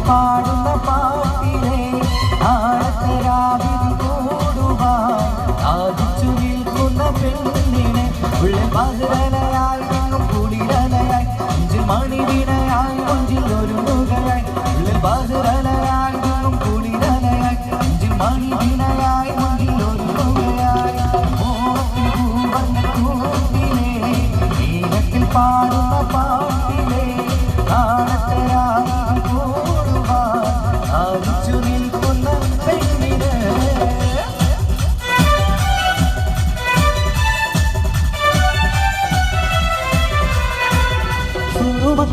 പാടുന്ന പാട്ടിലെ ആഴത്തരാവിധി കൂടുവാൻ ആദിച്ചു നിൽക്കുന്ന പെണ്ണിനെ ഉള്ള പതിരലയായി നിന്നും കുളിരലയായി അഞ്ചിൽ മണിവിനയായി കൊഞ്ചിൽ ഒരു മുഖയായി ഉള്ള പതിരലയായി നിന്നും കുളിരലയായി അഞ്ചിൽ മണിവിനയായി കൊഞ്ചിൽ ഒരു മുഖയായി മോഹത്തിൽ പൂവന്ന കൂട്ടിലെ ഈരത്തിൽ പാടുന്ന പാട്ടിലെ ആഴത്തരാവിധി കൂടുവാൻ ആദിച്ചു നിൽക്കുന്ന പെണ്ണിനെ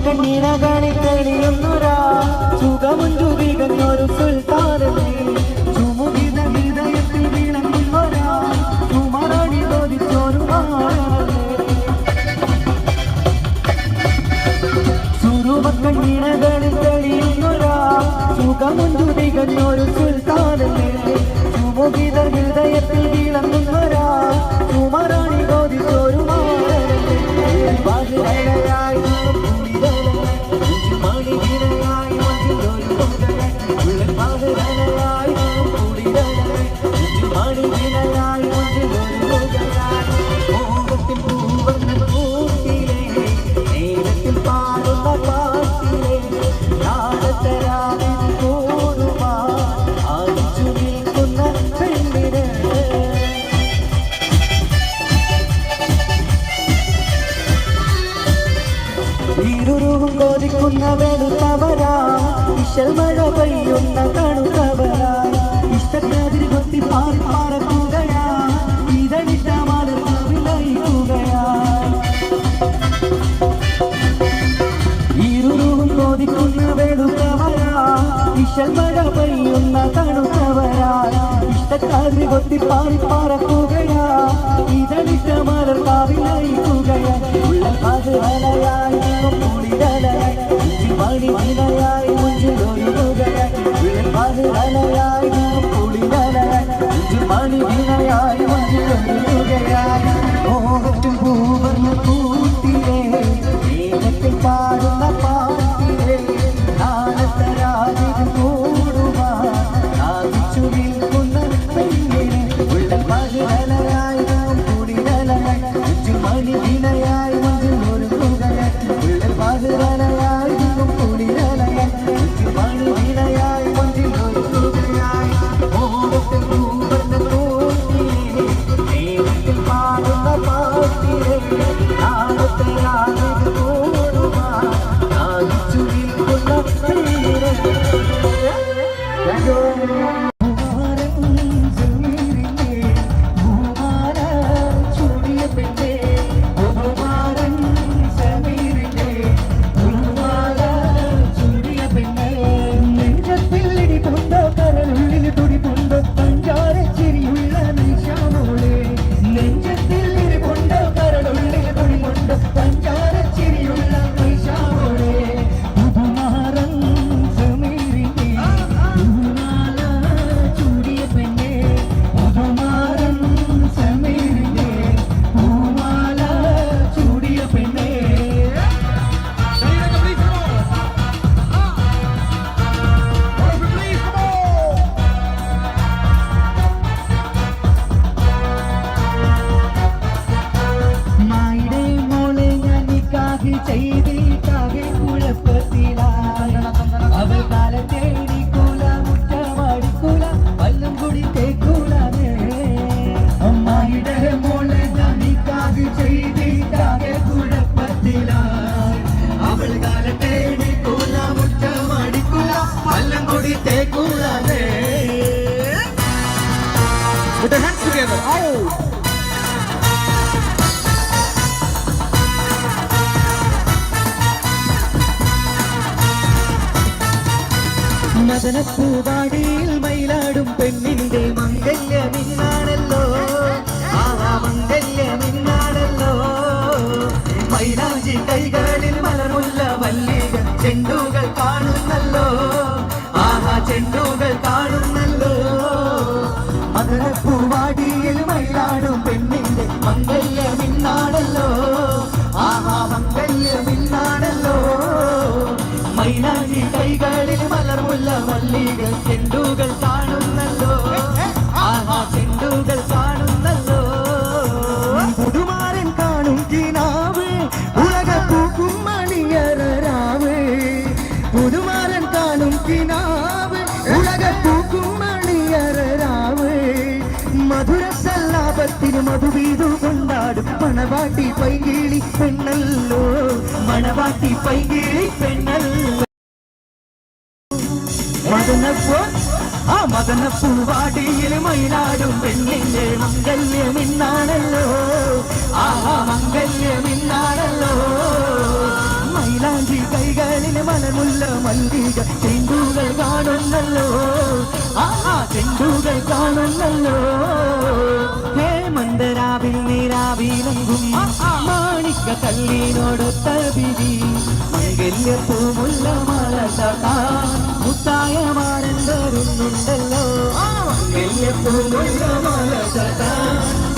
കണ്ണീരകളിൽ തെളിയുന്നൊരാ സുഖമുണ്ടു വികഞ്ഞൊരു സുൽത്താനേ ചുമുകിത ഹൃദയത്തിൽ വിളങ്ങുന്നൊരാ ചുമരണി തോതിച്ചൊരു സുറുമക്കണ്ണീരകളിൽ തെളിയുന്നൊരാ സുഖമുണ്ടു വികഞ്ഞൊരു സുൽത്താനേ ചുമുകിത ഹൃദയത്തിൽ വിളങ്ങുന്നൊരാ ചുമരണി തോതിച്ചൊരു വെളുത്തവരാ ഇശൽ മഴ പെയ്യുന്ന തണുത്തവരാ ഇഷ്ടക്കാതിരി കൊത്തി പാറി പറക്കുകയാ ഇതളിട്ട മലർവിലയിക്കുകയാ ഇരുളും കൊതിക്കുന്ന വെളുത്തവരാ ഇശൽ മഴ പെയ്യുന്ന തണുത്തവരാ ഇഷ്ടക്കാതിരി കൊത്തി പാറി പറക്കുകയാ ഇതളിട്ട മലർവിലയിക്കുകയാ ഉള്ള പതിരലയായി കുളിരലയായി മണിവിനയായി മുഞ്ചിൽ ഒരു മുഖയായി പതിരലയായി കുളിരലയായി മണിവിനയായി മുഞ്ചിൽ ഒരു മുഖയായി മോഹത്തിൽ പൂവർണ്ണ കൂട്ടിലെ ഏകത്തിൽ പാടുന്ന പാട്ടിലെ നാളത്തരാവിധി കൂടുവാൻ ആദിച്ചു നിൽക്കുന്ന പെണ്ണിനെ ഉള്ള പതിരലയായി കുളിരലയായി മണിവിനയായി മുഞ്ചിൽ ഒരു മുഖയായി ഉള്ള പതിരലയായി Put the hands together. Oh! മദനപ്പൂവാടിയിൽ Mayiladum പെണ്ണിന്റെ മംഗല്യമിന്നാണല്ലോ ആഹാ മംഗല്യമിന്നാണല്ലോ മൈലാഞ്ചി കൈകളിൽ മലമുല്ല വല്ലികൾ ചെണ്ടുകൾ കാണുന്നല്ലോ ആഹാ ചെണ്ടുകൾ കാണുന്നല്ലോ മദനപ്പൂവാടിയിൽ മയിലാടും പെണ്ണിന്റെ മംഗല്യമിന്നാണല്ലോ ആഹാ മംഗല്യമിന്നാണല്ലോ മൈലാഞ്ചി കൈകളിൽ മലർമുല്ല മല്ലിക ചെണ്ടുകൾ കാണുന്നല്ലോ ആഹാ ചെണ്ടുകൾ കാണുന്നല്ലോ പുതുമാരൻ കാണും കിനാവ് ഉലക പൂക്കും മണിയറാവ് പുതുമാരൻ കാണും കിനാവ് ഉലക പൂക്കും മണിയറാവ് മധുര സല്ലാപത്തിന് മധുവീതു കൊണ്ടാടും മണവാട്ടി പൈകിളി പെണ്ണല്ലോ മണവാട്ടി പൈകിളി പെണ്ണല്ലോ മദനപ്പൂവാടിയിൽ മയിലാടും പെണ്ണിന്റെ മംഗല്യമിന്നാണല്ലോ ആഹാ മംഗല്യമിന്നാണല്ലോ മൈലാഞ്ചി കൈകളിൽ മലമുല്ല മല്ലിക ചെണ്ടുകൾ കാണുന്നല്ലോ ആഹാ ചെണ്ടുകൾ കാണുന്നല്ലോ ഹേമന്തരാവിൽ നീരാവിലെങ്കും മാണിക്ക കല്ലിനോടൊത്ത വിധി മംഗല്യപ്പൂമുല്ല മല മുത്തായ മാരൻ വരുന്നുണ്ടല്ലോ മംഗല്യപ്പൂമുല്ല മല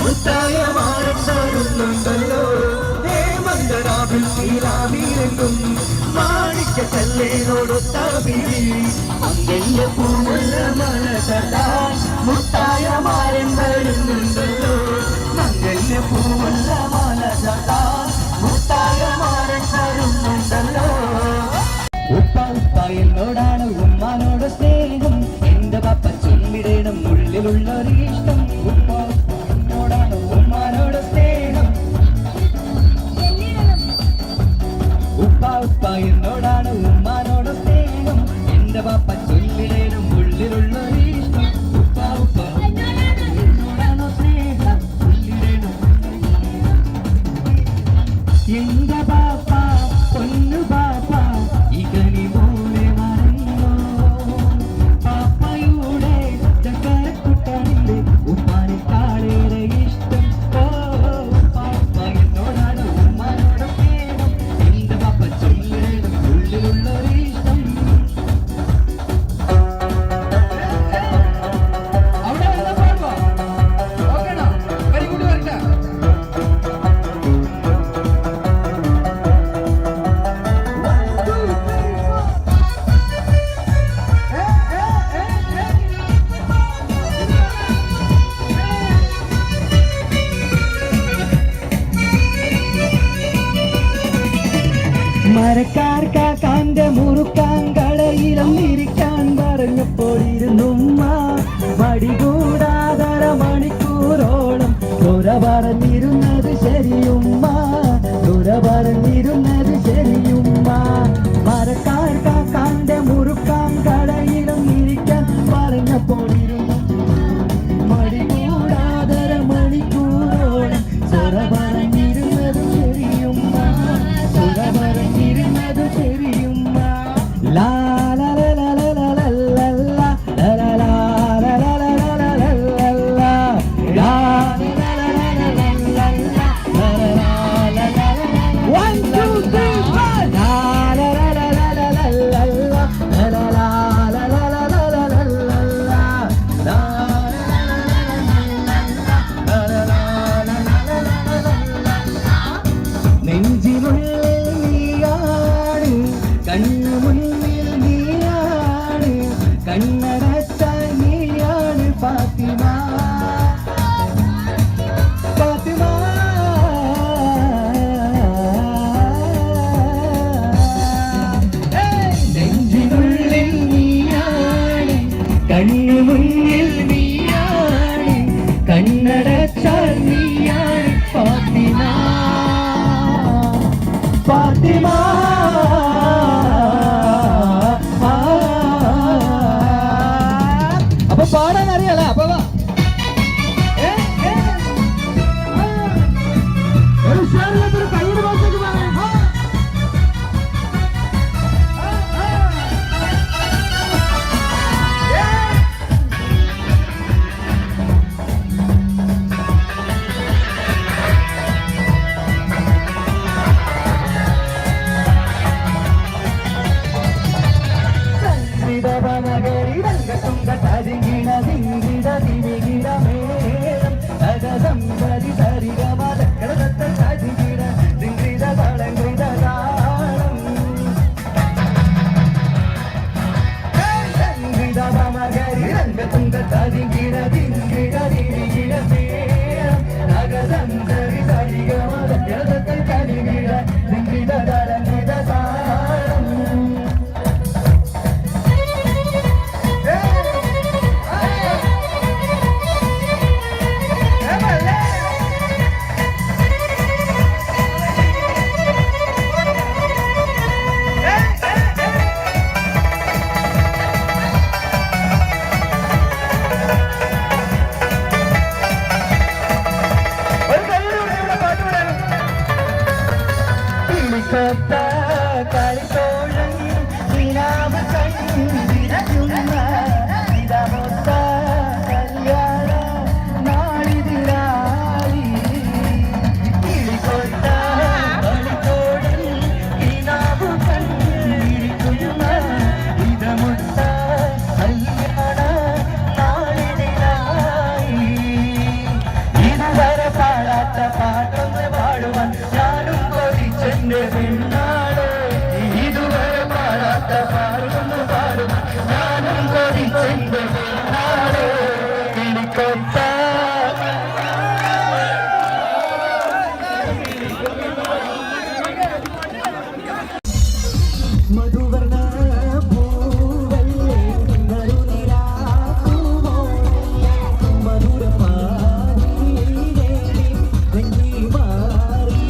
മുത്തായ മാരൻ വരുന്നുണ്ടല്ലോ ഹേമന്തരാവിൽ നീരാവിലെങ്കും മാണിക്ക കല്ലിനോടൊത്ത വിധി മംഗല്യപ്പൂമുല്ല മല മുത്തായ മാരൻ വരുന്നുണ്ടല്ലോ മംഗല്യപ്പൂമുല്ല മല മുത്തായ മാരൻ വരുന്നുണ്ടല്ലോ ഉപ്പ ഉപ്പ എന്നോടാണ് ഉമ്മാനോട് സ്നേഹം എന്റെ പപ്പ ചൊല്ലിടണം ഉള്ളിലുള്ളൊരു ഇഷ്ടം ഉപ്പ ഉപ്പ എന്നോടാണ് ഉമ്മാനോട് സ്നേഹം ഉപ്പ ഉപ്പ എന്നോടാണ് ഉമ്മാനോട് സ്നേഹം എന്റെ പപ്പ ചൊല്ലിടണം ഉള്ളിലുള്ളൊരു ഇഷ്ടം ഉപ്പ ഉപ്പ എന്നോടാണോ സ്നേഹം ചൊല്ലിടണം എന്റെ പാപ്പ പൊന്നു പാപ്പ ഇകനി പോലെ മറന്നോ പാപ്പയുടെ ചക്കരക്കുട്ടനിലെ ഉമ്മാനെക്കാളേറെ ഇഷ്ടം ഓ പാപ്പ എന്നോടാണ് ഉമ്മാനോട് സ്നേഹം എന്റെ പാപ്പ ചൊല്ലിടണം ഉള്ളിലുള്ളൊരു ഇഷ്ടം അവിടെ പാടുവാ ഓക്കേണോ വെരി ഗുഡ് വരട്ടെ മരക്കാർ കാക്കാന്റെ മുറുക്കാൻ കടയിലും ഇരിക്കാൻ പറഞ്ഞപ്പോൾ ഇരുന്നുമ്മ മടികൂടാതര മണിക്കൂറോളം ദുര പറഞ്ഞിരുന്നത് ശരിയുമ്മ ദുര പറഞ്ഞിരുന്നത് ശരിയുമ്മ മരക്കാർ കാക്കാന്റെ മുറുക്കാൻ കടയിലും ഇരിക്കാൻ പറഞ്ഞപ്പോൾ ഇരുന്നു മടികൂടാതര മണിക്കൂറോളം ദുര പറഞ്ഞിരുന്നത് ശരിയുമ്മ ദുര പറഞ്ഞിരുന്നത് ശരിയുമ്മ ലാ ലാ ലാ ലാ ലാ ലാ ലാ ലാ ലാ ലാ ലാ ലാ ലാ ലാ ലാ ലാ ലാ One, two, three, four. La la la la la la la la la la la la la la la la la la la. La നെഞ്ചിനുള്ളിൽ നീയാണ് കണ്ണു മുന്നിൽ നീയാണ് കണ്ണടച്ച നീയാണ് ഫാത്തിമ ഫാത്തിമ നെഞ്ചിനുള്ളിൽ നീയാണ് കണ്ണു മുന്നിൽ നീയാണ് കണ്ണടച്ച നീയാണ് ഫാത്തിമ ഫാത്തിമ അപ്പൊ പാടാൻ അറിയാലോ അപ്പൊ ഒരു ഷേറിലൊരു കയ്യിൽ പോയിട്ട് കിളിക്കൊത്ത കളിത്തോഴൻ നിലാവ് കണ്ണിരയുന്ന ഇതമൊത്ത കല്യാണ നാളിതിരായി കിളിക്കൊത്ത കളിത്തോഴൻ നിലാവ് കണ്ണിരിക്കുന്ന ഇതമൊത്ത കല്യാണ നാളിതിരായി ഇതുവരെ പാടാത്ത പാട്ടൊന്ന് പാടുവാൻ ഞാനും കൊതിച്ചെന്റെ പെണ്ണാട് ഇതുവരെ പാടാത്ത പാട്ടൊന്ന് പാടുവാൻ ഞാനും കൊതിച്ചെന്റെ പെണ്ണാട് കിളിക്കൊത്ത മധുവർണ്ണ പൂവല്ലേ നറുനിലാ പൂവോളല്ലേ മധുരപാതീരേ വെണ്ണി മാറി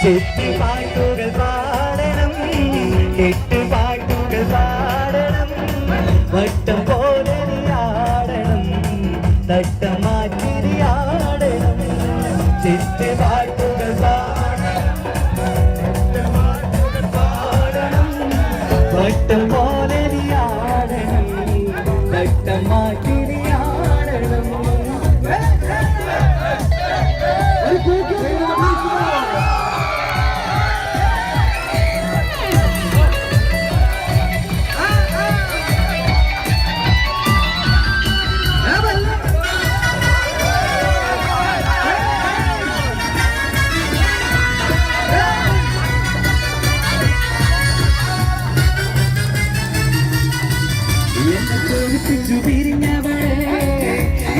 പാട്ടുകൾ പാടണം, പാട്ടുകൾ പാടണം, വട്ടം പോലെ ആടണം, തട്ടം മാറ്റി ആടണം, പാട്ടുകൾ പാടണം, വട്ടം പോലെ ആടണം, തട്ടം മാറ്റി ആടണം.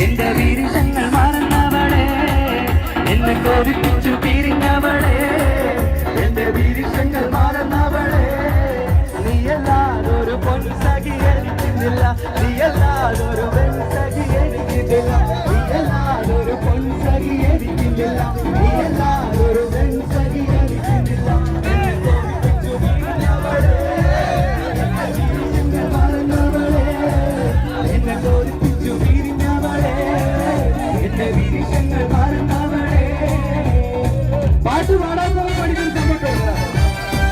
എന്റെ വീരങ്ങൾ മറന്നവളെ, എന്നെ കോപിപ്പിച്ചു പിരിഞ്ഞവളെ, എന്റെ വീരങ്ങൾ മറന്നവളെ, നീയല്ലാതൊരു പൊൻസഖി എനിക്കുന്നില്ല, നീയല്ലാതൊരു പെൺസഖി എനിക്കില്ല, നീയല്ലാതൊരു പൊൻസഖി എനിക്കില്ല, നീയല്ലാതൊരു പെൺസഖി എനിക്കില്ല. എന്നെ കോപിപ്പിച്ചു പിരിഞ്ഞവളെ, എന്റെ വീരങ്ങൾ മറന്നവളെ, എന്നെ കോപിപ്പിച്ചു പിരിഞ്ഞവളെ, എന്റെ വീരങ്ങൾ മറന്നവളെ. പാട്ട് പാടാൻ പഠിക്കാൻ സമ്മതിക്കില്ല,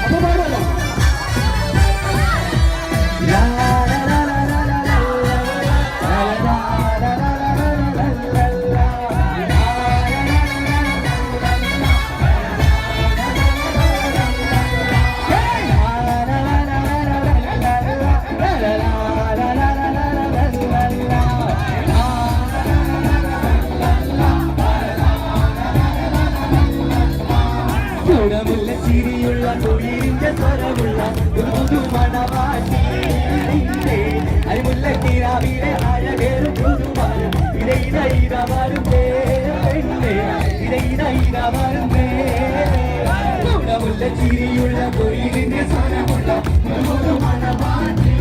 അപ്പൊ പാടല്ലോ. ഗുണമുള്ള ചിരിയുള്ള തൊഴിലിന്റെ സ്വരമുള്ള ഒരു മണവാട്ടി, അരിമുല്ലക്കിരാവിലെ അഴകേറും പുതുമാരും ഇടയിടയിടവരുന്നേ പെണ്ണേ, ഇടയിടയിടവരുന്നേ. ഗുണമുള്ള ചിരിയുള്ള തൊഴിലിന്റെ സ്വരമുള്ള ഒരു മണവാട്ടി,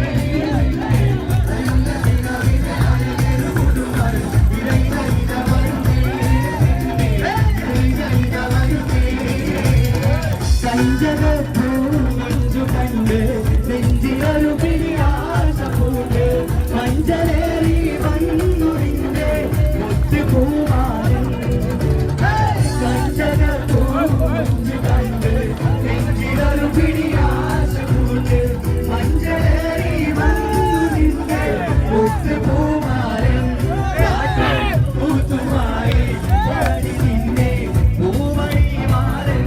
മഞ്ചു കണ്ട് നെഞ്ചിലൊരു പിടിയാശ പൂണ്ട്, മഞ്ചലേറി വന്നുറിന്റെ മുത്തുപൂമാരൻ. മഞ്ചു കണ്ട് നെഞ്ചിലൊരു പിടിയാശ പൂണ്ട്, മഞ്ചലേറി വന്നുറിന്റെ മുത്തുപൂമാരൻ. പൂത്തുമായി പാടി നിന്നെ പൂമണി മാരൻ.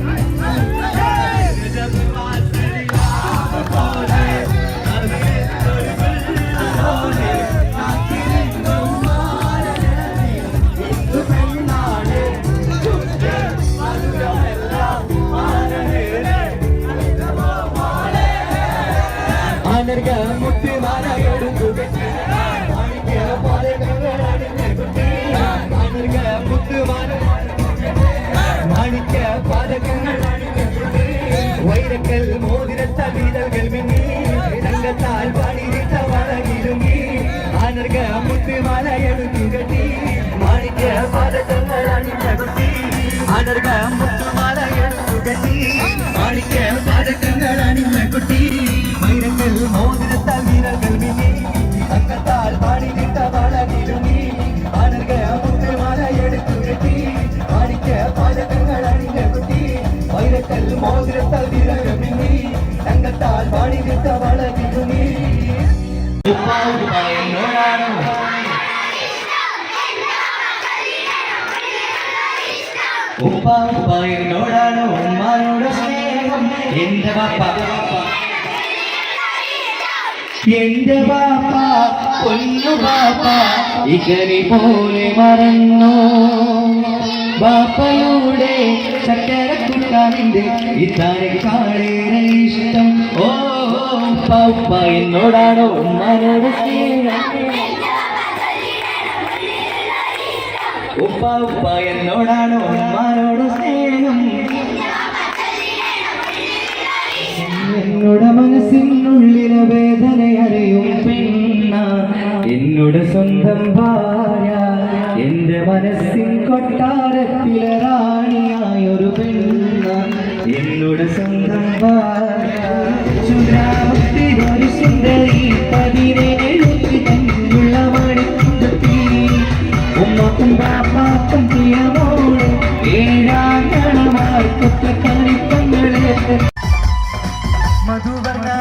വൈരക്കൽ മോതിരത്ത വീരകൾ മിന്നി, തങ്കത്താൽ പണിതിട്ട വളകിരുങ്ങി, ആനർഗ മുത്തുമാലയെടുത്തു കെട്ടി, മാണിക്യ പാദങ്ങൾ അണിഞ്ഞ കുട്ടി, ആനർഗ മുത്തുമാലയെടുത്തു കെട്ടി, മാണിക്യ പാദങ്ങൾ അണിഞ്ഞ കുട്ടി, വൈരക്കൽ മോതിരത്ത വീരകൾ മിന്നി, തങ്കത്താൽ പണിതിട്ട വളകിരുങ്ങി, ആനർഗ മുത്തുമാലയെടുത്തു കെട്ടി, മാണിക്യ പാദങ്ങൾ അണിഞ്ഞ കുട്ടി, വൈരക്കൽ മോതിരത്താൽ വീരകൾ മിന്നി, തങ്കത്താൽ പണിതിട്ട വളകിരുങ്ങി. എന്നോടാണോ ഉപ്പ ഉപ്പ എന്നോടാണോ ഉമ്മാനോട് സ്നേഹം, എന്റെ പാപ്പ എന്റെ പാപ്പ പൊന്നു പാപ്പ ഇകരി പോലെ മറന്നു, ബാപ്പയുടെ ചക്കരക്കുട്ടാനിന്റെ ഇത്താനേക്കാളേറെ ഇഷ്ടം. ഓ ഉപ്പ ഉപ്പ എന്നോടാണോ ഉമ്മാനോട് സ്നേഹം, ഉപ്പ ഉപ്പ എന്നോടാണോ ഉമ്മാനോട് സ്നേഹം. എന്നോട് മനസ്സിനുള്ളിലെ വേദന അറിയും പെണ്ണ, എന്നോട് സ്വന്തം ഭാര്യ, എന്റെ മനസ്സിൻ കൊട്ടാരത്തിലെ റാണിയായൊരു പെണ്ണ, என்னோட சொந்தம் சுந்தராமத்தி ஒரு சுந்தரி 17 தன்னுள்ள மணிக்குந்தத்தி உம்மாக்கும் பாப்பாக்கும் பிரியமோடு ஏழாம் கணமாய் கொத்த கணிப்பங்களே മധുവർണ്ണ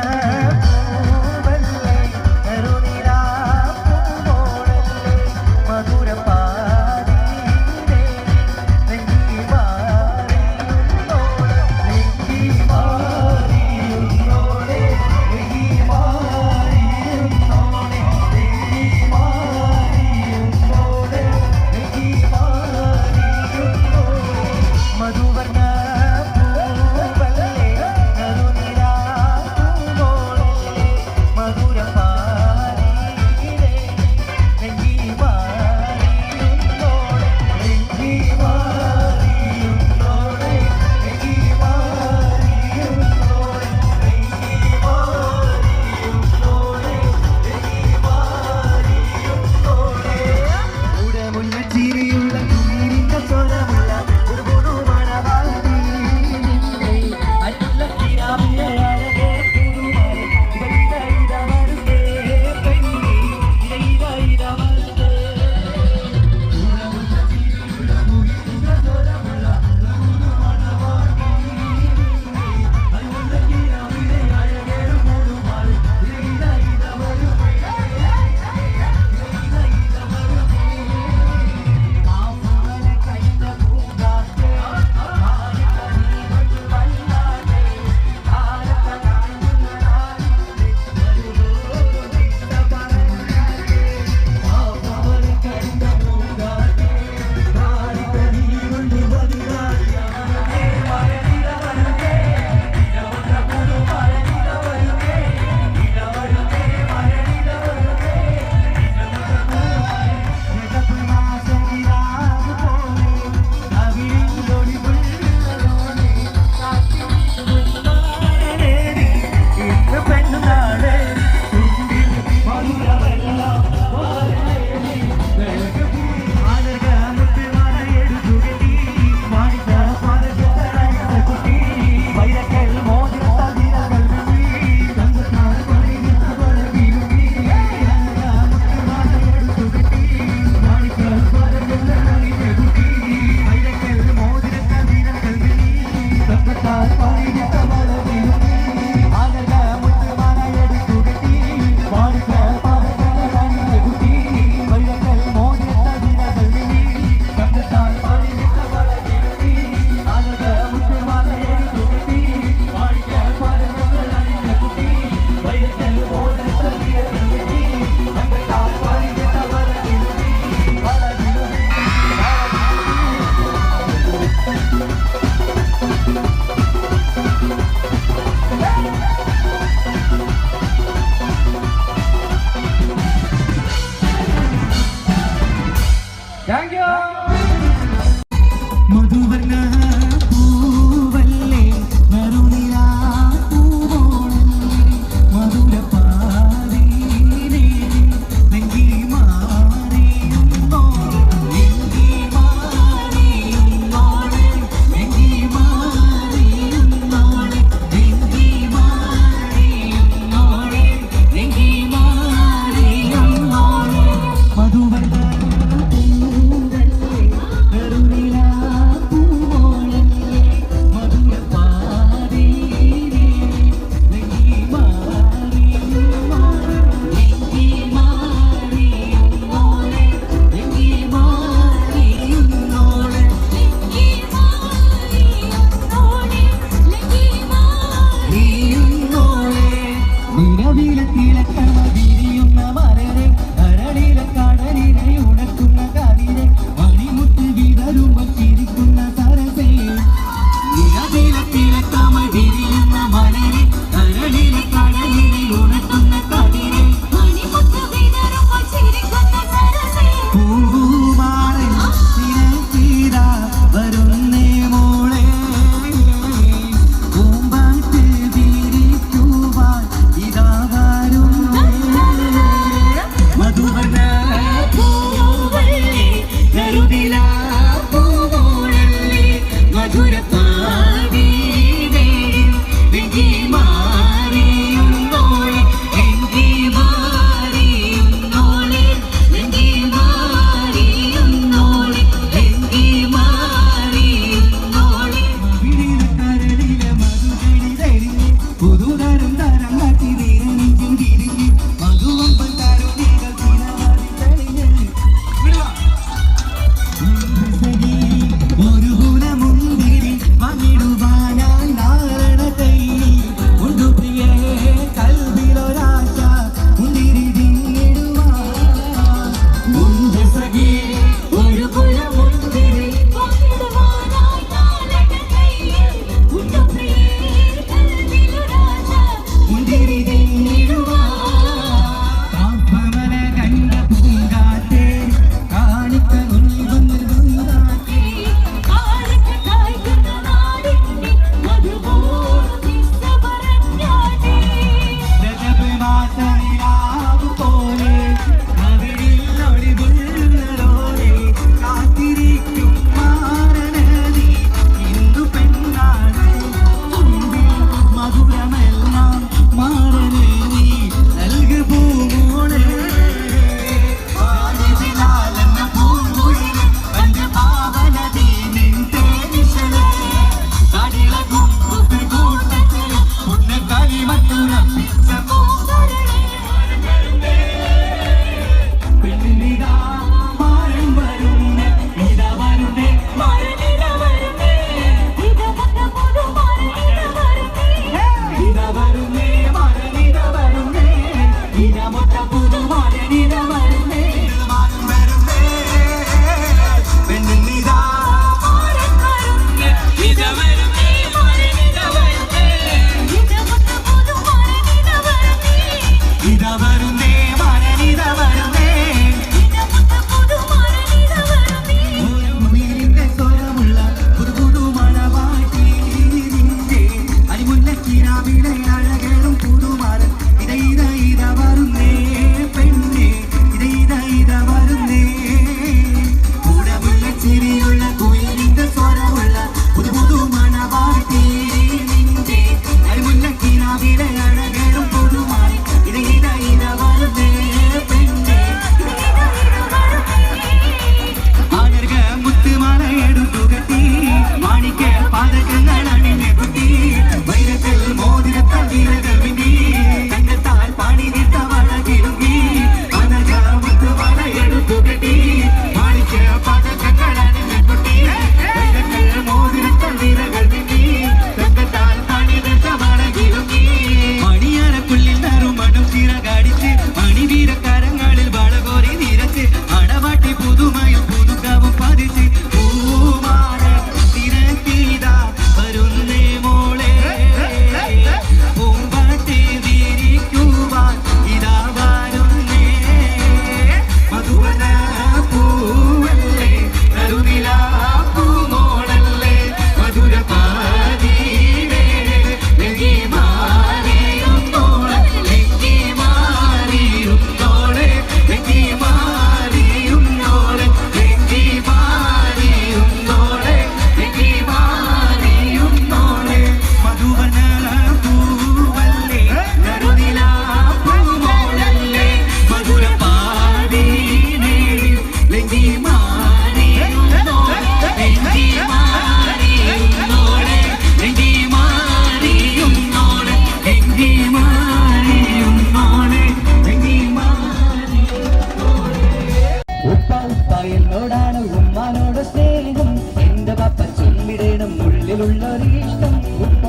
എന്നോടാണ് ഉമ്മാനോട് സ്നേഹം എന്റെ പപ്പ ചൊല്ലിടണം ഉള്ളിലുള്ളൊരു ഇഷ്ടം ഉപ്പ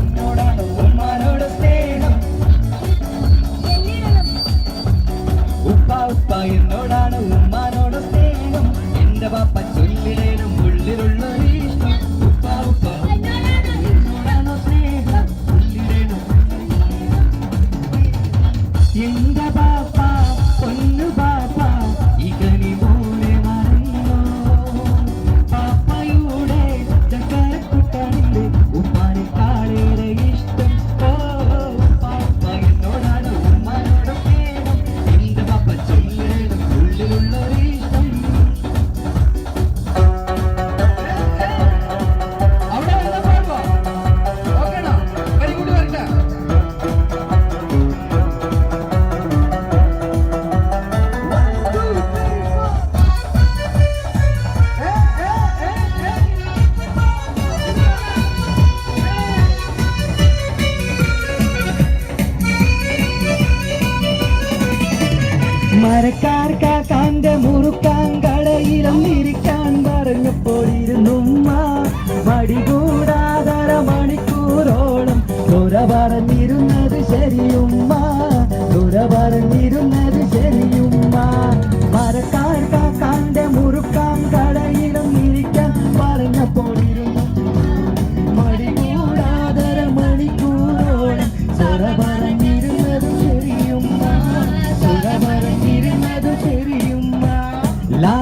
എന്നോടാണ് ഉമ്മാനോട് സ്നേഹം ഉപ്പ ഉപ്പ എന്നോടാണ് ഉമ്മാനോട് സ്നേഹം എന്റെ പപ്പ ചൊല്ലിടണം ഉള്ളിലുള്ളൊരു ഇഷ്ടം ഉപ്പ ഉപ്പ എന്നോടാണ് സ്നേഹം ഉള്ളിടണം എന്റെ പാപ്പ പൊന്നു പാപ്പ ഇകനി പോലെ മറന്നോ പാപ്പയുടെ ചക്കരക്കുട്ടനുണ്ട് ഉമ്മാനെ കാളേറെ ഇഷ്ടം ഓ പാപ്പ എന്നോടാണ് ഉമ്മാനോട് സ്നേഹം എന്റെ പാപ്പ ചൊല്ലിടണം ഉള്ളിലുള്ളൊരു ഇഷ്ടം അവിടെ പാടുവാ ഓക്കേണോ വെരി ഗുഡ് വരട്ടെ മരക്കാർ കാക്കാന്റെ മുറുക്കാൻ കടയിലും ഇരിക്കാൻ പറഞ്ഞപ്പോഴിരുന്നുമ്മ മടികൂടാതര മണിക്കൂറോളം തുറ പറഞ്ഞിരുന്നത് ശരിയുമ്മ തുറ പറഞ്ഞിരുന്നത് ശരിയുമ്മ മരക്കാർ കാക്കാന്റെ മുറുക്കാൻ കടയിലും ഇരിക്കാൻ പറഞ്ഞപ്പോഴിരുന്നു മടികൂടാതര മണിക്കൂറോളം തുറ പറഞ്ഞിരുന്നത് ശരിയുമ്മ തുറ പറഞ്ഞിരുന്നത് ശരിയുമ്മ ലാ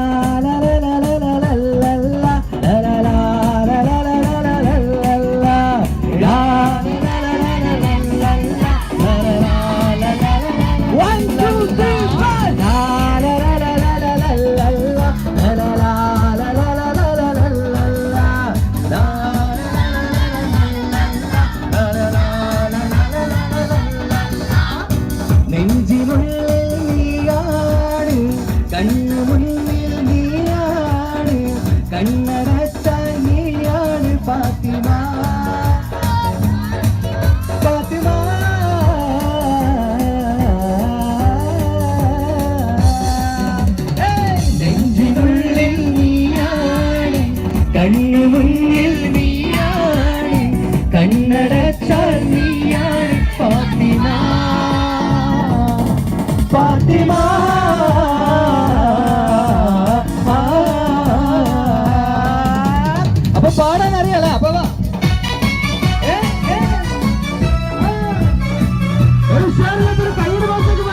ലാ ലാ ലാ ലാ ലാ ലാ ലാ ലാ ലാ ലാ ലാ ലാ ലാ ലാ ലാ One, two, three, four. La la la la la la la la la la la la la la la la la la la. La നെഞ്ചിനുള്ളിൽ നീയാണ് കണ്ണു മുന്നിൽ നീയാണ് കണ്ണടച്ചാൽ നീയാണ് ഫാത്തിമ ഫാത്തിമ നെഞ്ചിനുള്ളിൽ നീയാണ് കണ്ണു മുന്നിൽ നീയാണ് കണ്ണടച്ചാൽ നീയാണ് ഫാത്തിമ ഫാത്തിമ അപ്പൊ പാടാൻ അറിയാലോ അപ്പൊ വാ ഒരു ഉഷാറില്ലാത്തൊരു കയ്യുടെ ഭാഗത്തേക്ക്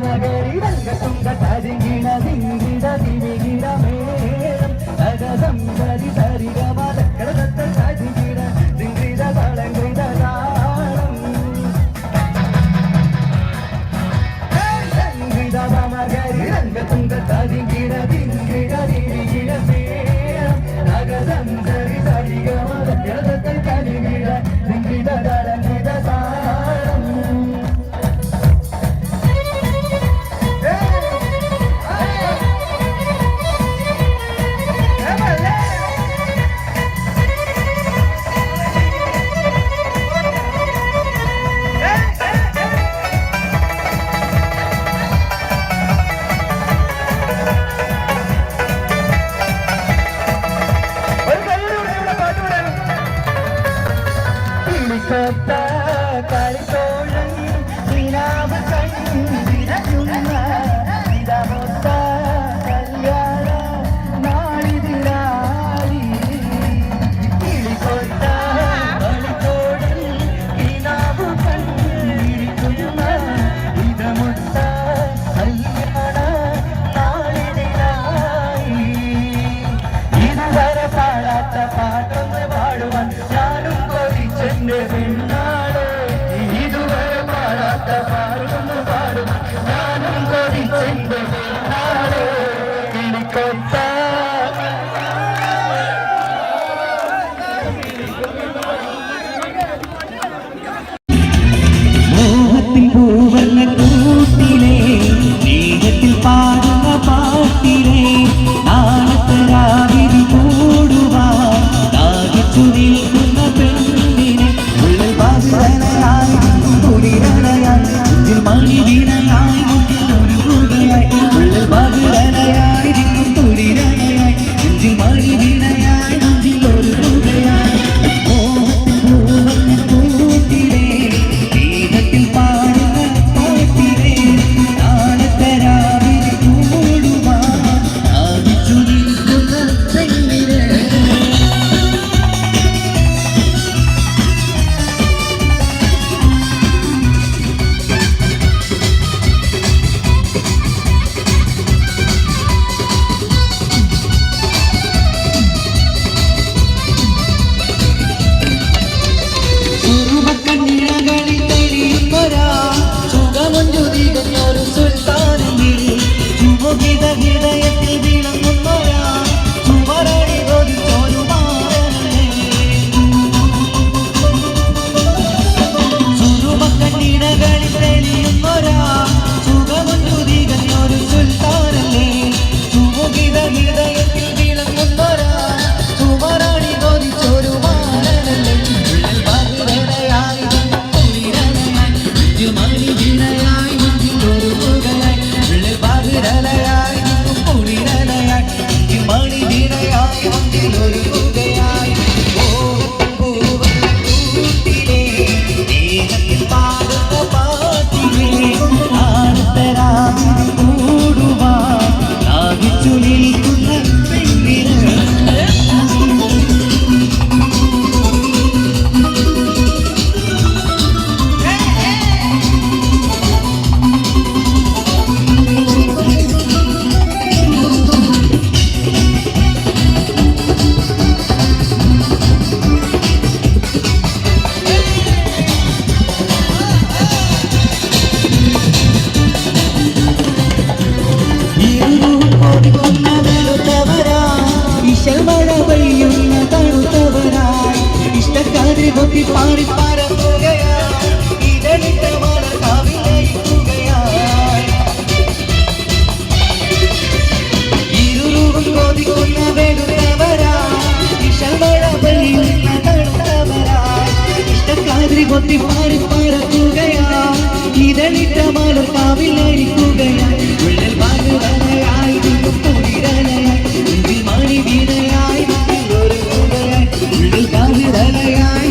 നഗരി രംഗത്തുങ്ക തരികിട ദിങ്കിട ദിവികിട മേളം തകതം തരി തരിഗമ തക്കടത്ത തരികിട ദിങ്കിട തളങ്കിട താളം ദിങ്കിട നഗരി രംഗത്തുങ്ക തരികിട ദിങ്കിട ദിവികിട മേളം തകതം തരി തരിഗമ തക്കടത്ത തരികിട ദിങ്കിട തളങ്കിട താളം കളിത്തോഴൻ നിലാവ് കണ്ടിരയുന്ന ഇതമൊത്ത കല്യാണ നാളിതിരായി കിളിക്കൊത്ത കളിത്തോഴൻ നിലാവ് കണ്ടിരിക്കുന്ന ഇതമൊത്ത കല്യാണ നാളിതിരായി ഇതുവരെ പാടാത്ത പാട്ടൊന്ന് പാടുവാൻ ഞാനും കൊതിച്ചെന്റെ പെണ്ണാളെ ഇതുവരെ പാടാത്ത പാടൊന്ന് പാടുവാൻ ഞാനും കൊതിച്ചെന്റെ പെണ്ണാളെ കിളിക്കൊത്ത മോഹത്തിൻ പൂവർണ്ണ വരാ സുഖമൊന്നു തികഞ്ഞൊരു സുൽത്താനല്ലേ സുമുഖിത ഹൃദയത്തിൽ വിളങ്ങുന്നൊരാ സുമറാണി കൊതിച്ചൊരു മാനനല്ലേ ബഹിരയായി കുളിരലയായി മണിതിരയായി ഒരു പുകയായി ബഹിരലയായി കുളിരലയായി മണിതിരയായി ഒരു പുകയായി കൊത്തി പാറി പറക്കുകയായി ഇതളിട്ട മലർ കാവിലയിക്കുകയായി ഇരുളും കൊതിക്കുന്ന വെളുത്തവരായി ഇഷമഴ പെയ്യുന്ന തണുത്തവരായി ഇഷ്ടക്കാതിരി കൊത്തി പാറി പറക്കുകയായി ഇതളിട്ട മലർ കാവിലയിക്കുകയായി ഉള്ളിൽ മധുരയായി കുളിരലയായി മണി വീണയായി ഒരു കുടയായി ഉള്ളിൽ മധുരയായി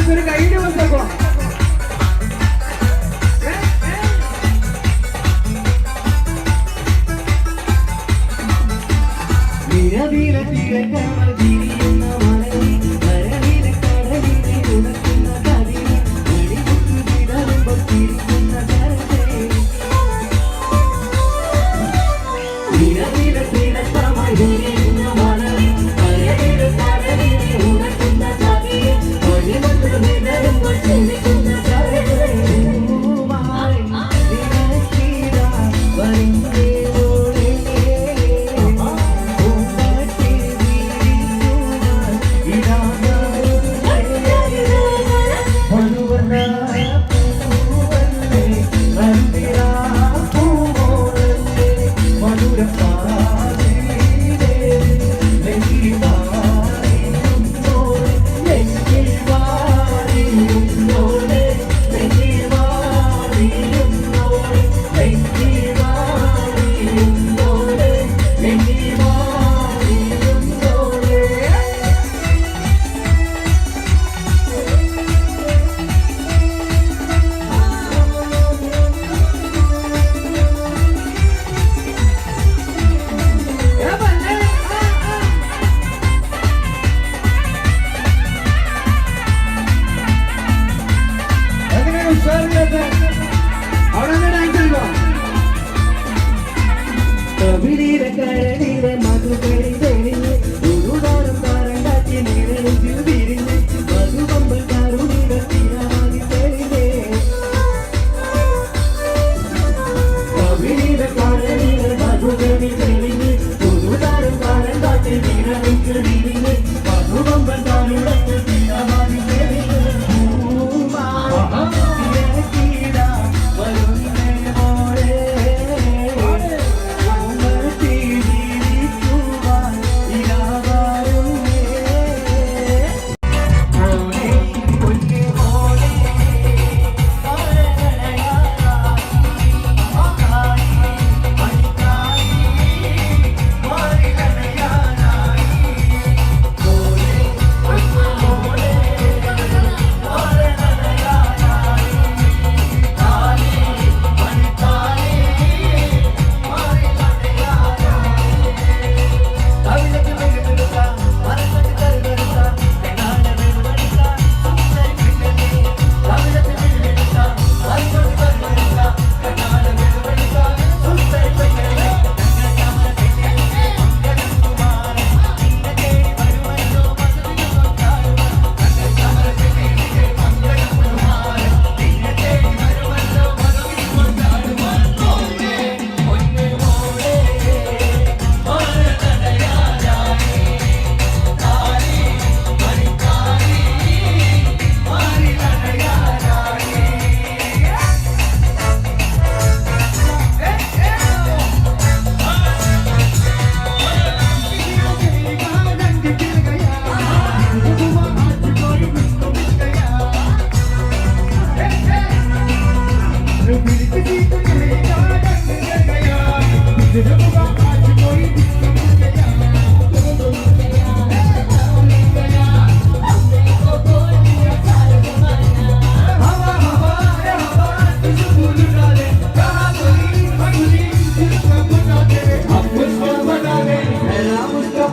ഒരു കൈയ്യടി വന്നേക്കോ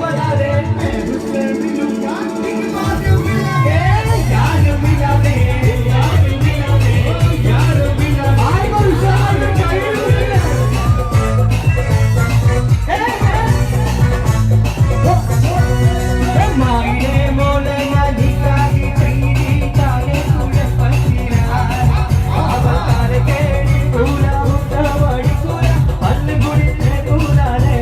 बता दे यार मिला दे ആർക്കും ഉത്സാഹം കഴിയുന്നില്ല മായിലെ മോളെ നദിക്കായി തീരിതാനെ കൂടെ പറ്റിനാർ അവതാരെ കേടി കൂല ഉത്തവടി കൂല പല്ലുകുടിലെ കൂലാലേ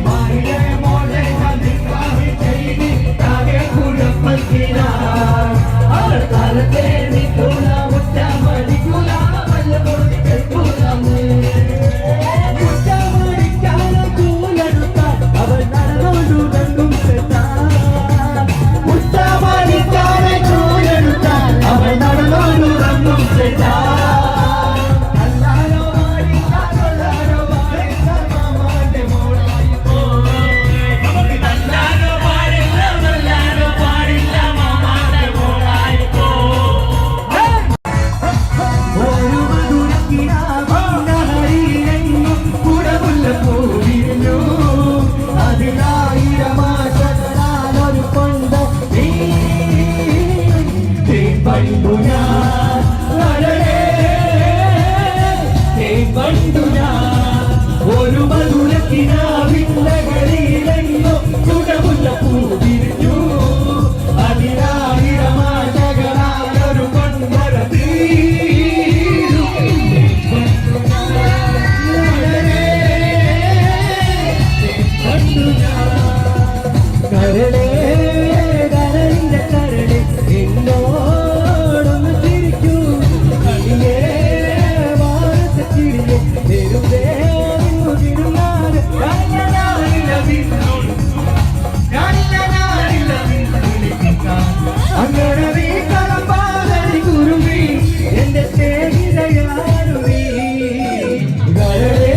മായിലെ മോളെ നദിക്കായി തീരിതാനെ കൂടെ പറ്റിനാർ അവതാരെ കേടി കൂല ഉത്തവടി കൂല പല്ലുകുടിലെ കൂലാലേ ഉത്തവടിക്കാല കൂലെടുത്ത അവൾ നടന്നു രംഗും ഉത്തമനിക്കാനെ ചൂലെടുത്താൽ അവൾ നടന്നോരു രംഗും അല്ലാരോ മാറിക്കാരോ മാറിക്കാർ മാമാന്റെ മോളായി അല്ലാരോ പാടില്ല മാമാന്റെ മോളായി ഒരു മധുരക്കിനാവിനും കുടമുള്ള പൂവിരുന്നു അതിനായിരമാശകളാലൊരു കൊണ്ട് ഒരു മധുരക്കിനാവിന്നകളിലെങ്ങും കുടമുള്ള പൂവിരിഞ്ഞു അതിനായിരമാശകളാലൊരു കൊണ്ടര കരളേ കരളിന്റെ കരളെ എന്നോടൊന്ന് ചിരിക്കൂ കളിയേ വാരത്തെ ചിരിയെ തെരുവേ നിന്നു തിരുനാട് അങ്ങനെ നീ കളമ്പാലി കുരുവി എന്റെ സ്നേഹിതയാരുവി കരളേ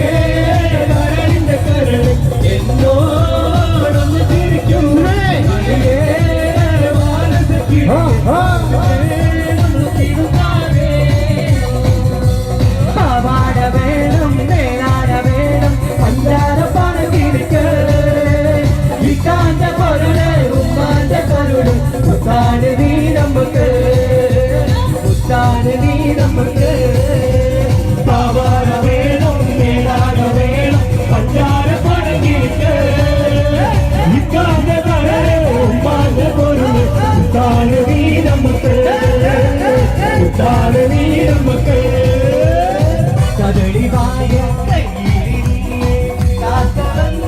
കരളിന്റെ കരളെ എന്നോടൊന്ന് ചിരിക്കൂ പാവാട വേണം മേലാട വേണം പഞ്ചാര പണത്തിരിക്ക് ഇക്കാന്റെ പൊരുള് ഉമ്മാന്റെ പൊരുള് മുത്താന് നീ നമുക്ക് മുത്താന് നീ നമുക്ക് പാവാട വേണം മേലാട വേണം പഞ്ചാര പണത്തിരിക്ക് ഇക്കാന്റെ പൊരുള് ഉമ്മാന്റെ പൊരുള് മുത്താന് നീ നമുക്ക് മുത്താന് നീ നമുക്ക് കദളി വായ കയ്യിലിരിക്കെ കാത്തവന്ന്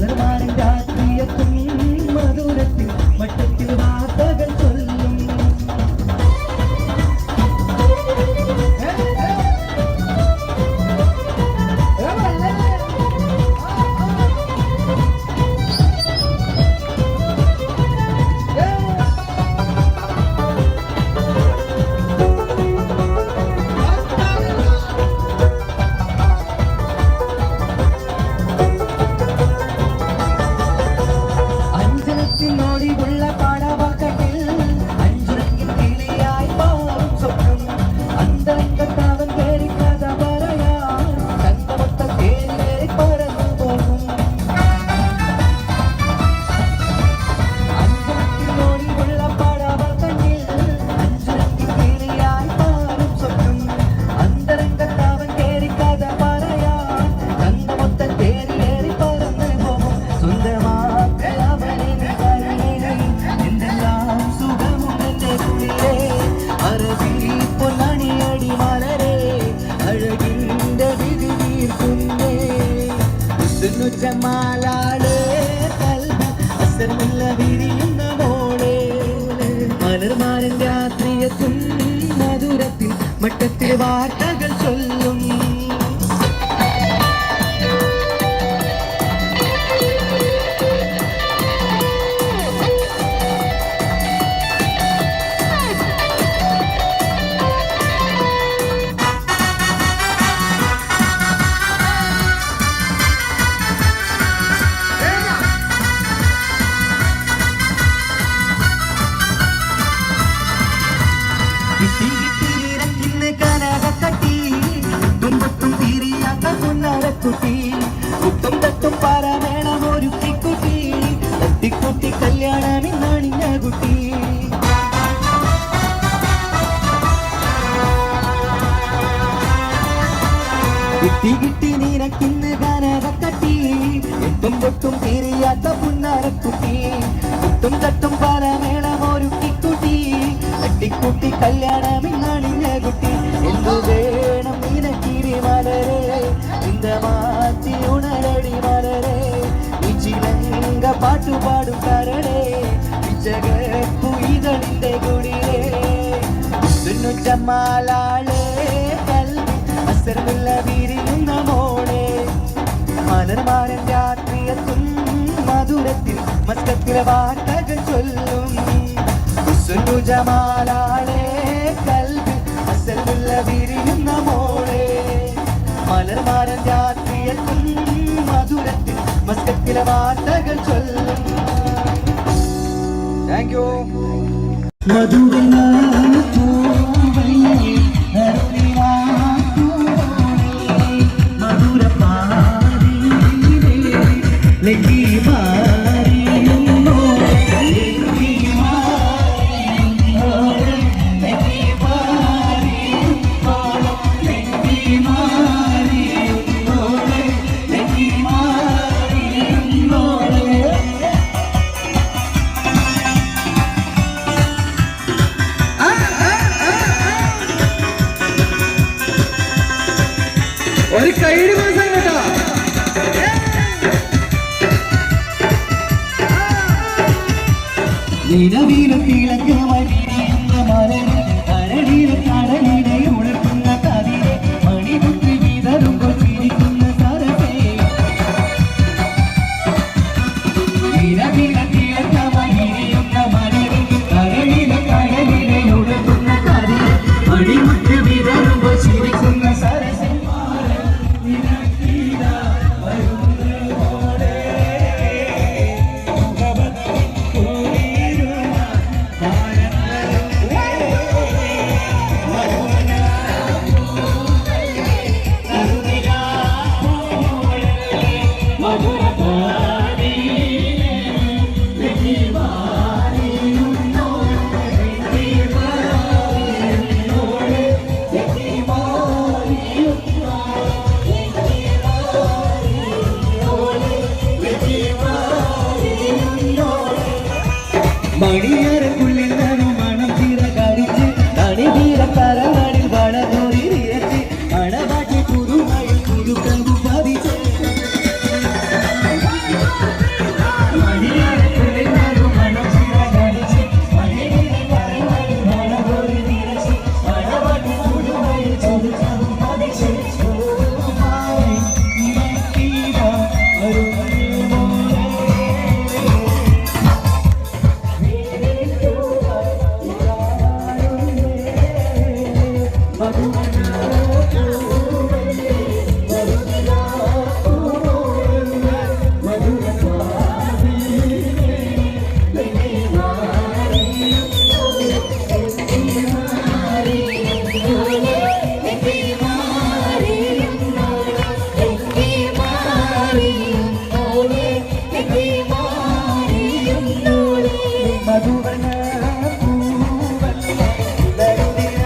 മലർമാരൻ രാത്രിയെത്തും മധുരത്തിൽ മട്ടത്തിൽ വാർത്തകൾ ചൊല്ലും. അഞ്ചനത്തിനോടിയുള്ള പാടവാക്കട്ടിൽ അഞ്ചുരങ്ങിൻ കിളിയായി പാറും സ്വപ്നം. അന്തരംഗത്താവൻ കേറി കഥ പറയാൻ തങ്കമൊത്ത കേറി പറന്നു പോകും. അഞ്ചനത്തിനോടിയുള്ള പാടവാക്കട്ടിൽ അഞ്ചുരങ്ങിൻ കിളിയായി പാറും സ്വപ്നം. അന്തരംഗത്താവൻ കേറി കഥ പറയാൻ തങ്കമൊത്ത കേറി പറന്നു പോകും. സ്വന്തമാ ജമാലാളെ കൽബ് അസർമുള്ള വിരിയുന്ന മോളെ മലർമാരൻ രാത്രിയെത്തും മധുരത്തിൽ മട്ടത്തിൽ വാർത്തകൾ ചൊല്ലും. കുത്തും തട്ടും പാരാമേളം ഒരുക്കി കുട്ടി തട്ടിക്കുട്ടി കല്യാണമിന്നാണിഞ്ഞ കുട്ടി. കിട്ടി കിട്ടി നീനക്കിന്ന് ഗാനകട്ടി എട്ടും പൊട്ടും തീരിയാത്ത പുന്നാരക്കുട്ടി. കുത്തും തട്ടും പാരാമേളം ഒരുക്കി കുട്ടി തട്ടിക്കുട്ടി കല്യാണമിന്നാണിഞ്ഞ കുട്ടി. എന്തു വേണം നീനക്കിരി മലരെ இந்த மாத்தி உணரடி மலரே இச்சிலங்க பாட்டு பாடும் கரடே இச்சக புயிதழிந்த குடிரே ജമാലാളെ കൽബി അസർമുള്ള വിരിയുന്ന മോളെ മലർമാരൻ രാത്രിയെത്തും മധുരത്തിൽ മസ്കത്തിലെ വാർത്തകൾ ചൊല്ലും. ജമാലാളെ കൽബി അസർമുള്ള വിരിയുന്ന മോളെ മലർമാരൻ രാത്രിയെത്തും മധുരത്തിൽ മസ്കത്തിലെ വാർത്തകൾ ചൊല്ലും. Thank you. ഒരു കൈയ്യടി മാസം കേട്ടോ. നീലവീരത്തിളക്കമായി വിരിയുന്ന മലരെ കരടിയിലെ കടലിനെ ഉണർത്തുന്ന കതിരെ മണിമുത്ത് വിതറുമ്പോൾ ചിരിക്കുന്ന സരസേ. നീലവീരത്തിളക്കമായി വിരിയുന്ന മലരെ കരടിയിലെ കടലിനെ ഉണർത്തുന്ന കതിരെ മണിമുത്ത് വിതറുമ്പോൾ ചിരിക്കുന്ന സരസേ. മണിയറക്കുള്ളിൽ നനും മണം തീര കരിച്ച് തണി തീര കരങ്ങളിൽ വളർന്നൊരി ഇരച്ച് അണവാട്ടി പുതുമയിൽ പുതുക്കമ്പു പതിച്ച് മധുവന പൂവല്ല ദരുദിന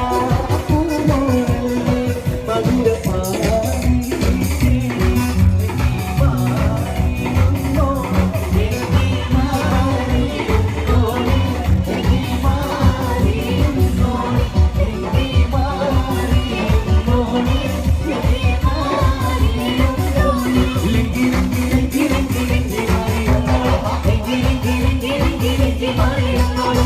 പൂമോളല്ലേ മധുരപാടി Bye.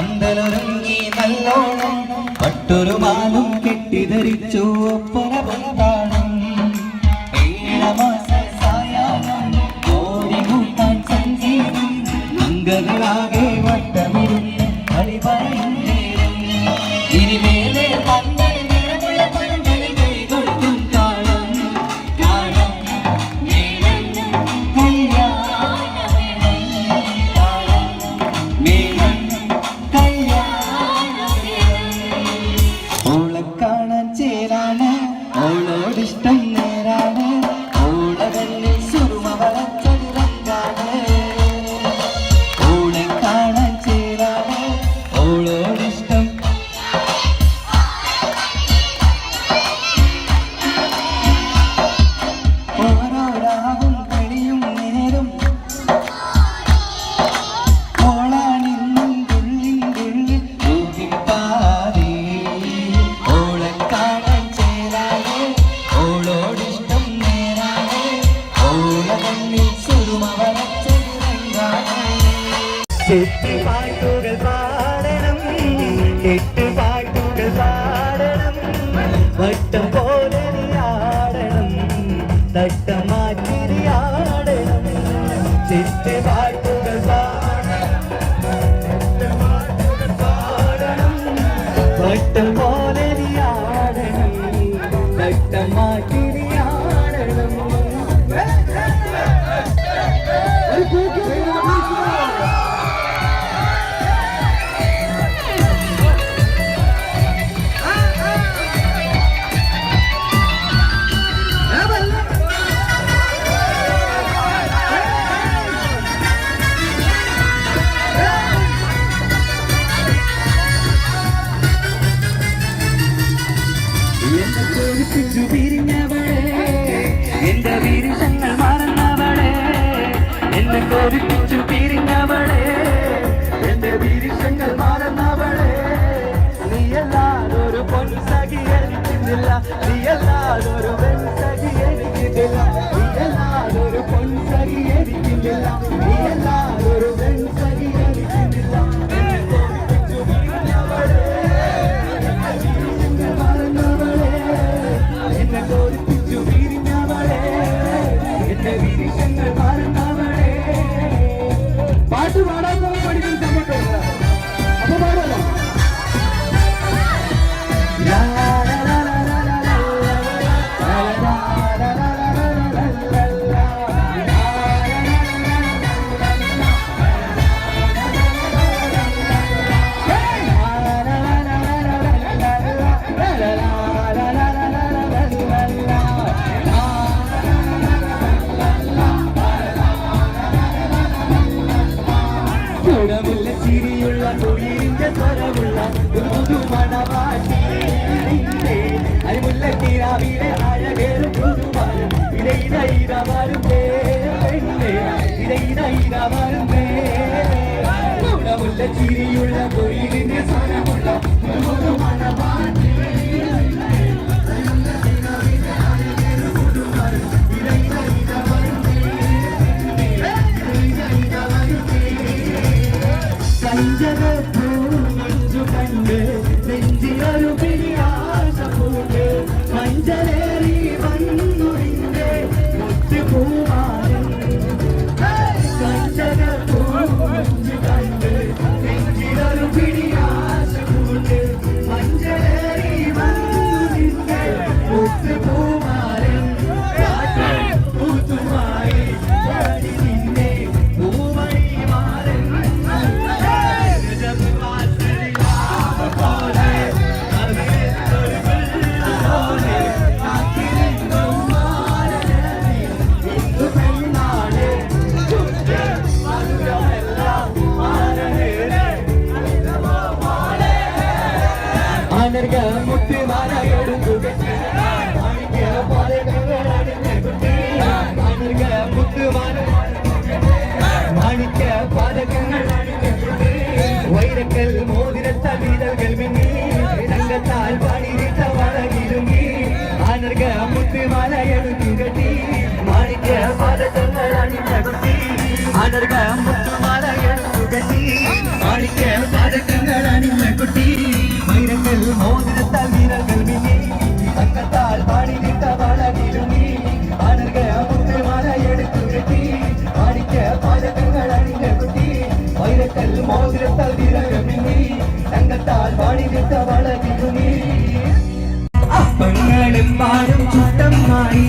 പന്തലൊരുങ്ങി നല്ലോണം പട്ടൊരുമാലും കെട്ടിധരിച്ചു ഒപ്പന പന്താണം ഏഴമാസ സായാഹ്നം ഓടികൂട്ടാൻ സംഗീതം അംഗങ്ങളാകെ വട്ടമിരുന്ന് കളി പറയും നേരം ഇനിമേലെ പന്തൽ നിറമുള്ള പന്തലിൽ കൈകൊടുക്കും താളം താളം മേളം കല്യാണമേളം താളം മേളം കല്യാണമേളം ഓളെ കാണാൻ ചേരാണ് ഓളോടിഷ്ടം നേരാണ് ഓളകല്ലിൽ സുറുമ വളച്ചൊരു രംഗാണ് ഓളെ കാണാൻ ചേരാണ് ഓളോടിഷ്ടം ഓരോ രാവും കഴിയും നേരം ഓളാണിന്നും തുള്ളിൻ തുള്ളിൽ ൂഹിപ്പാതേ ഓളെ കാണാൻ ചേരാതെ ഓളോടിഷ്ടം നേരാതെ ഓളകണ്ണിൽ സുറുമ വളച്ചൊരുരംഗാണ് പാട്ടുകൾ പാടണം പാട്ടുകൾ പാടണം വട്ടം പോലെ ആടണം തട്ടം മാറ്റി ആടണം പാട്ടുകൾ പാടണം വട്ടം പോലെ ആടണം തട്ടം മാറ്റി ആടണം എന്നെ തോൽപ്പിച്ചു പിരിഞ്ഞവളെ എന്റെ വിരുഷങ്ങൾ മറന്നവളെ എന്നെ തോൽപ്പിച്ചു പിരിഞ്ഞവളെ എന്റെ വിരുഷങ്ങൾ മറന്നവളെ നീയല്ലാതൊരു പൊൻസഖി എനിക്കുന്നില്ല നീയല്ലാതൊരു പെൺസഖി എനിക്കുന്നില്ല നീയല്ലാതൊരു പൊൻസഖി എനിക്കുന്നില്ല നീയല്ലാതൊരു പെൺസഖി എനിക്കുന്നില്ല എന്നെ തോൽപ്പിച്ചു പിരിഞ്ഞവളെ എന്നെ തോൽപ്പിച്ചു പിരിഞ്ഞവളെ എന്റെ വിരിശങ്ങൾ മറന്നവളെ പാട്ട് പാടാൻ പഠിക്കാൻ സമ്മതമില്ല അപ്പൊ പാടല്ലോ ഗുണമുള്ള ചിരിയുള്ള തൊഴിലിന്റെ സ്വരമുള്ള പുതു മണവാട്ടി അരിമുല്ല തീരാവിലെ അഴകേറും പുതുമാനം ഇടയിടയിടമാരും പെണ്ണേ ഇടയിടയിടമാരും ഗുണമുള്ള ചിരിയുള്ള തൊഴിലിന്റെ സ്വരമുള്ള പുതു മണവാട്ടി മഞ്ചു കണ്ട് നെഞ്ചിലൊരു പിരിയാശ പൂണ്ട് മഞ്ചലേറി വന്നു നിന്റെ മുത്തുപൂമാരൻ മഞ്ചു കണ്ട് നെഞ്ചിലൊരു പിരിയാശ പൂണ്ട് മഞ്ചലേറി വന്നു നിന്റെ മുത്തുപൂമാരൻ പൂത്തുമായി നിന്നെ പൂമണി മാരൻ മുത്തുമാല എടുക്കുക മുത്തുമാല മാണിക്ക പാതകങ്ങൾ വൈരക്കൽ മോതിരത്ത വീരകൾ മിന്നി തങ്കത്താൽ പാടിയിട്ട വളകിരുങ്ങി ആനർക മുത്തുമാല എടുത്തി മാണിക്ക പാതകങ്ങൾ അണിഞ്ഞകുത്തി ആനർക മുത്തുമാല എടുത്തി മാണിക്ക പാതകങ്ങൾ വളകിടുന്നീ അപ്പങ്ങളും പാലും ചുട്ടമായി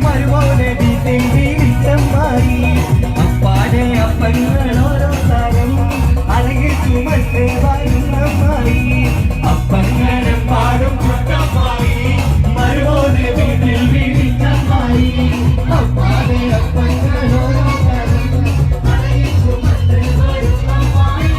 മരുമോനെ വീട്ടിൽ വീഴ്ചമായി അപ്പാടെ അപ്പങ്ങൾ ഓരോ താരം അഴകിൽ ചുമട്ട് വരുന്നമായി അപ്പങ്ങളും പാലും ചുട്ടമായി മരുമോനെ വീട്ടിൽ വീഴ്ചമായി അപ്പാടെ അപ്പങ്ങൾ ഓരോ താരം അഴകിൽ ചുമട്ട് വരുന്നമായി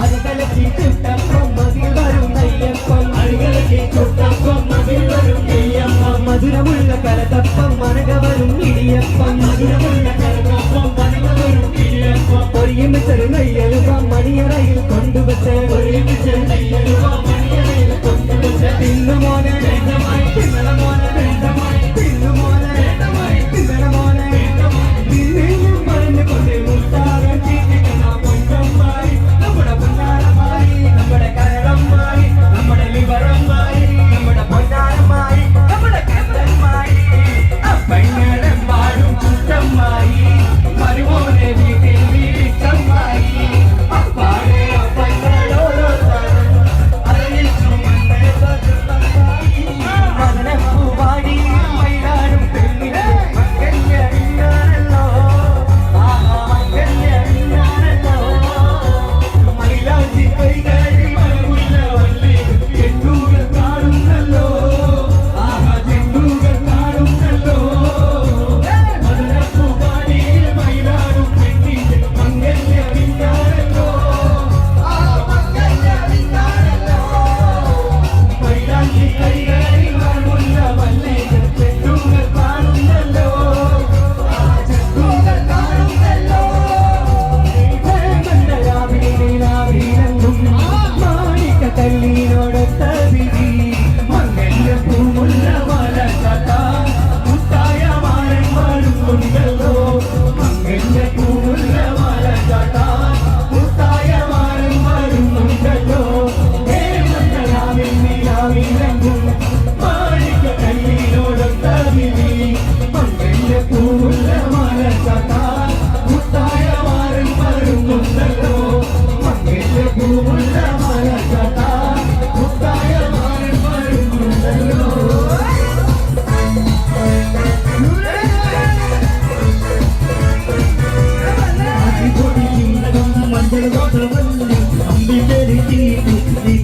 അഴകലക്കി ചുട്ടപ്പം മതിൽ വരും നെയ്യപ്പം അഴകലക്കി ചുട്ടപ്പം മതിൽ വരും നെയ്യപ്പം മധുരമുള്ള കലതപ്പം മനക വരും ഇടിയപ്പം മധുരമുള്ള കലതപ്പം മനക വരും ഇടിയപ്പം ഒരുമിച്ചൊരു നെയ്യലുപ്പം മണിയറയിൽ കൊണ്ടുവച്ച് ഒരുമിച്ച് നെയ്യലുപ്പം മണിയറയിൽ കൊണ്ടുവച്ച് തിന്നുമോനെ തിന്നണ മോനെ തിന്നുമോനെ തിന്നണ മോനെ തിന്നും പറഞ്ഞു കൊണ്ട് മുത്താറ ചീറ്റിക്കുന്ന പൊന്നമ്മായി നമ്മുടെ പൊന്നാരമായി നമ്മുടെ കരളമ്മായി നമ്മുടെ ലിവറമ്മായി നമ്മുടെ പൊന്നാരമായി നമ്മുടെ കരളമ്മായി അപ്പങ്ങളും പാടും ചുട്ടമ്മായി മരുമോനെ വീട്ടിൽ വീഴ്ചമ്മായി അപ്പാടെ അപ്പങ്ങളോരോ അറിയിച്ചു മദനപ്പൂവാടി മൈലാടും പെണ്ണിനെ മംഗല്യാണല്ലോ മംഗല്യാണല്ലോ മൈലാഞ്ചി കൈകാരി മലമുള്ള വള്ളി ചെണ്ടുകൾ കാണുന്നല്ലോ ചെണ്ടുകൾ കാണുന്നല്ലോ മദനപ്പൂവാടി മൈലാടും പെണ്ണിനെ മംഗല്യാണല്ലോ മംഗല്യാണല്ലോ മൈലാഞ്ചി കൈകാരി മലമുള്ള വള്ളി ചെണ്ടുകൾ കാണുന്നല്ലോ ചെണ്ടുകൾ കാണുന്നല്ലോ മാണിക്ക കല്ലിനോടൊത്ത വിധി മംഗല്യ പൂമുള്ള മലകഥ മുത്തായ മാരന്മാരും കൊണ്ടല്ലോ മംഗല്യ പൂമുള്ള മലകഥ മുത്തായ മാരന്മാരും കൊണ്ടല്ലോ മംഗലാവിൽ നിലാവിലങ്ങും മാണിക്ക കല്ലിനോടൊത്ത വിധി മംഗല്യ പൂമുള്ള മലകഥ മുത്തായ മാരന്മാരും കൊണ്ടല്ലോ മംഗല്യ പൂമുള്ള മലകഥ മുത്തായ മാരന്മാരും കൊണ്ടല്ലോ അടിപൊളി ചിന്തകം മഞ്ചൾ ഗോത്രമല്ലി അമ്പിന്റെ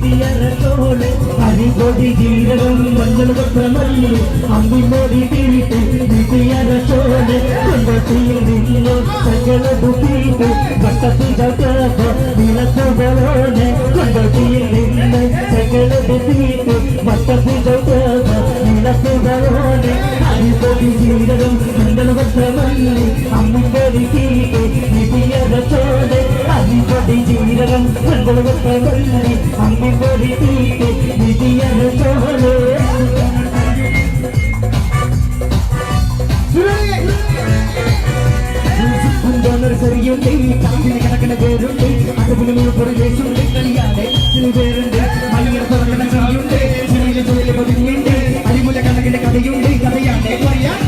തീരത്തോടെ അടിപൊളി ജീരകം മഞ്ചൾ ഗോത്രമല്ലി അമ്പിന്റെ തീരത്തോടെ കൊണ്ടത്തിയിൽ നിന്നു സകലതു തീർത്ത് വട്ടത്തിൻ്റെ വിളക്കുകളോടെ കൊണ്ടത്തിയിൽ നിന്ന് സകലതു തീർത്ത് വട്ടത്തിൻ്റെ വിളക്കുകളോടെ അടിപൊളി ജീരകം മഞ്ചൾ ഗോത്രമല്ലി അമ്പിന്റെ തീരത്തോടെ അടിപൊളി ജീരകം മഞ്ചൾ ഗോത്രമല്ലി അമ്പിന്റെ തീരത്തോടെ നഴ്സറിയുണ്ട് കാറ്റിന് കണക്കിന് പേരുണ്ട് അതുപോലെ പുറകേശുണ്ട് കളിയാതെ പേരുണ്ട് മലയാള തുറക്കണ ചായുണ്ട് ചിലയിലെ തൊഴിൽ പതിഞ്ഞുണ്ട് അരിമുല കണക്കിന്റെ കഥയുണ്ട് കഥയാണേ പറയാൻ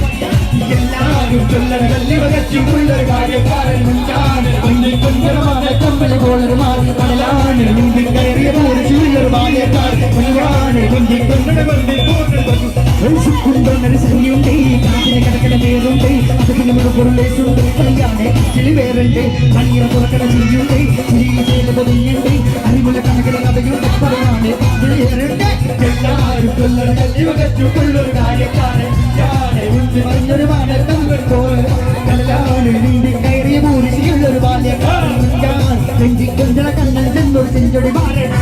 എല്ലാവരും ചൊല്ലണ കല്ലി വകച്ചുള്ള കാര്യക്കാരൻ മുൻകാണ് കൊഞ്ചരമാണ് കമ്പളി പോളരുമാണ് കടലാണ് മുമ്പിൽ കയറിയ പോലെ ചില്ലൊരു ബാല്യക്കാർ മുൻകാണ് മുമ്പിൽ കൊണ്ടട വണ്ടി നഴ്സറിയുണ്ട് കാറ്റിന് കണക്കിന പേരുണ്ട് അതുപോലെ പുറകേശുണ്ട് കളിയാണേ ചില പേരുണ്ട് മണിയറ തുറക്കണ ചിരിയുണ്ട് ചിരിയിലെ പതിഞ്ഞുണ്ട് അരിമുല കണക്കിന് കഥയുണ്ട് പറയാന് എല്ലാവരും കൊല്ലണ കല്ലി വകച്ചുള്ളൊരു കാര്യക്കാരൻ പറഞ്ഞൊരു മാനത്തങ്ങൾ പോലെ കടലാണ് നീന്തി കയറിയ പൂരിശിയുള്ളൊരു ബാല്യക്കാരൻ നെഞ്ചിക്കൊഞ്ച കണ്ണൻ ചെന്നൊരു ചെഞ്ചൊടി മാറൻ